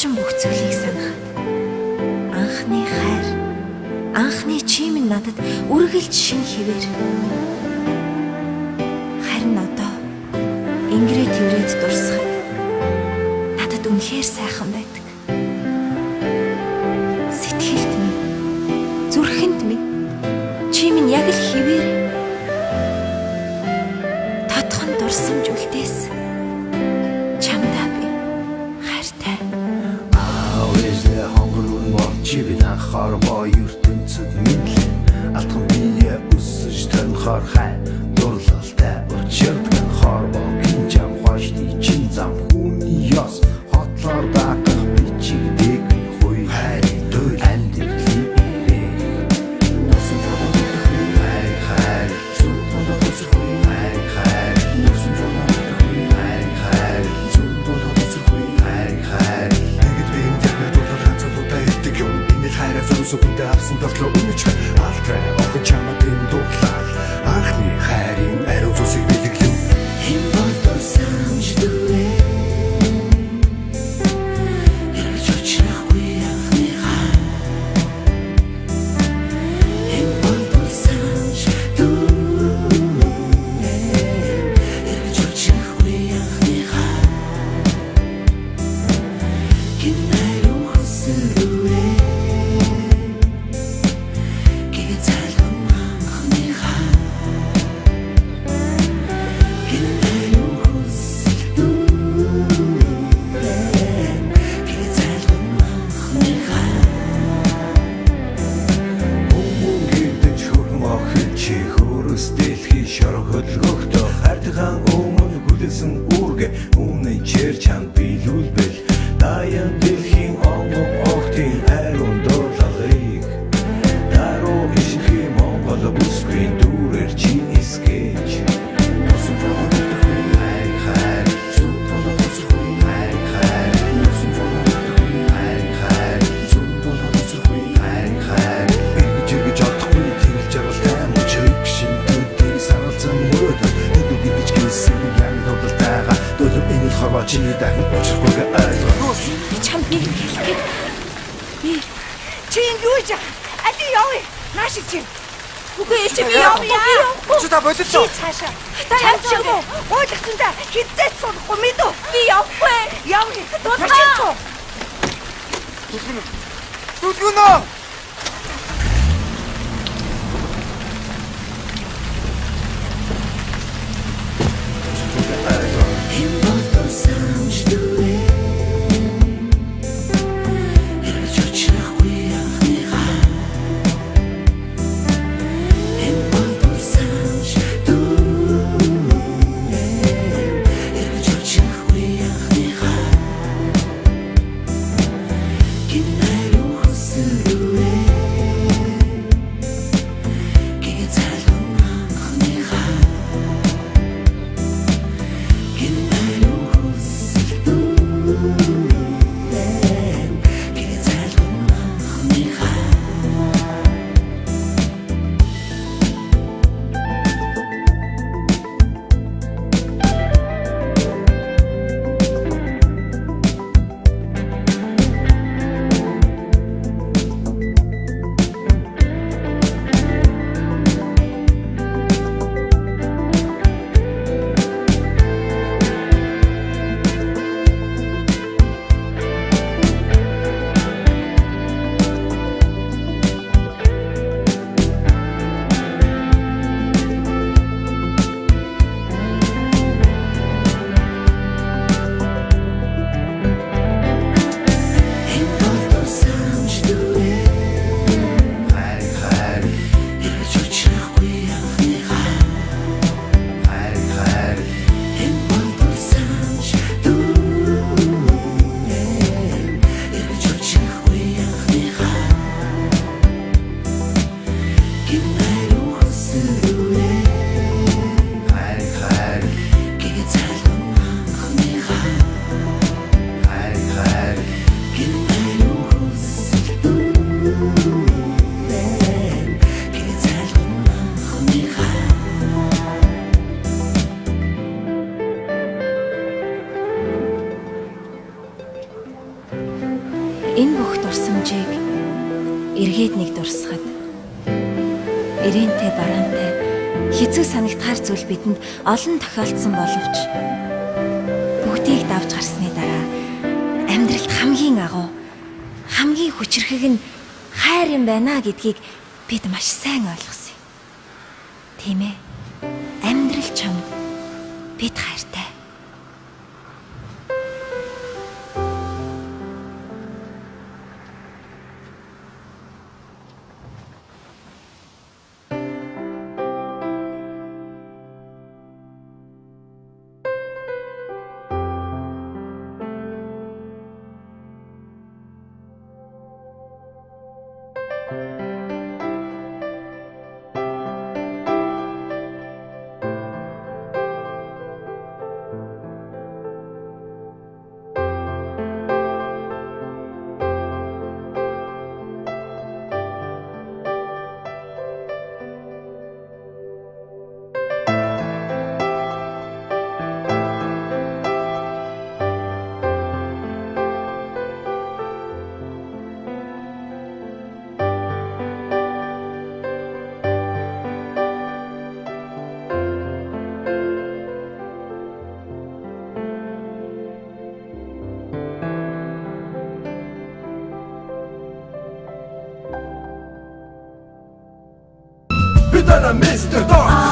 орчин бүх зүйлийг санахад анхны хайр, анхны чим нь надад үргэлж шин хэвээр. Харин одоо ингэрээ тэрвэд дурсахад надад үнэхээр сайхан байдаг. Сэтгэлд минь, зүрхэнд минь чим нь яг л хэвээр. Тодхон дурсамж үлдээс чамдаа би хайртай. Ээжлээ хонгор үрмөр чи бид анхаар боо ертөнцөд мэдлээ. Атхан бие өсөж тонхоор хай дурлалтай өчирдгэн хоор боо гинжам хошди чин зам хүний ёс хотлоор даах бичиг дэг хуй хайр дөл андэрли ирээ. Носон жоо хайр хайр зүг бодож хуй хайр хайр носон жоо хайр хайр зүг бодож хуй хайр хайр нэгд бин дээр дулаан цолтой идэх юм энэ хайраа зүсүгдээ авсан дотлоо үнэж алтраа охин чамд энэ дурлал анхны хайрын ариу зүсийг бэлэглэв. Энэ бол санаж дүрээ яриж очихгүй анхны хайр. Энэ бол санаж дүрээ яриж очихгүй анхны хайр. Гинэ рухсэрээ гээ цалган анхны хайр. Гинэ рухсэрээ гээ цалган анхны хайр. Өмгөдөж хөрмөх чи хөрөс дэлхий шороход хөхдөө хайртайхан өмнө хүлээсэн үргэ өмнө чир чанд биелүүлбэл даян дэлхийн онгон охтын хайрын дурлалыг даруу ишхи Монгол бүсгүй дүүрэр чи эскэж. Носон жоо хайр хайр зүг бодож хуй хайр хайр носон жоо хайр хайр зүг бодож хуй хайр хайр эргэж олдохгүй тэгэл жаргалтай мөчөг шинтүүдийг саналцсан мөрөд хэдүү гэж гисэн яг додолтойгоо дөлөв энэ хаваа чи дахин очихгүй ойлгох. Би чамд нэг хэлэх гээд. Би Чи юу яа? Али явъя. Нааш чи. үгүй чи би явъя. Чи та болилоо. Чи цаашаа. Та явчихгүй. Ойлгосон да. Хизээч сурахгүй мэдв. Би явахгүй. Явъя. Дуудаа. Түлгүнөө. Энэ бол санаж дүрээ яриж очихгүй анхны хайр. Энэ бол санаж дүрээ яриж очихгүй анхны хайр. Гинэ рухсэрээ гээ цалган анхны хайр. Гинэ рухсэрээ гээ цалган анхны хайр. энэ бүх дурсамжийг эргээд нэг дурсахад ирэнтэй бараантай хэцүү санагдахаар зүйл бидэнд олон тохиолдсон боловч бүгдийг давж гарсны дараа амьдралд хамгийн агуу хамгийн хүчрэхэг нь хайр юм байна гэдгийг бид маш сайн ойлгосон юм. Тийм ээ. Амьдрал чамд бид хайртай. Mr. Dog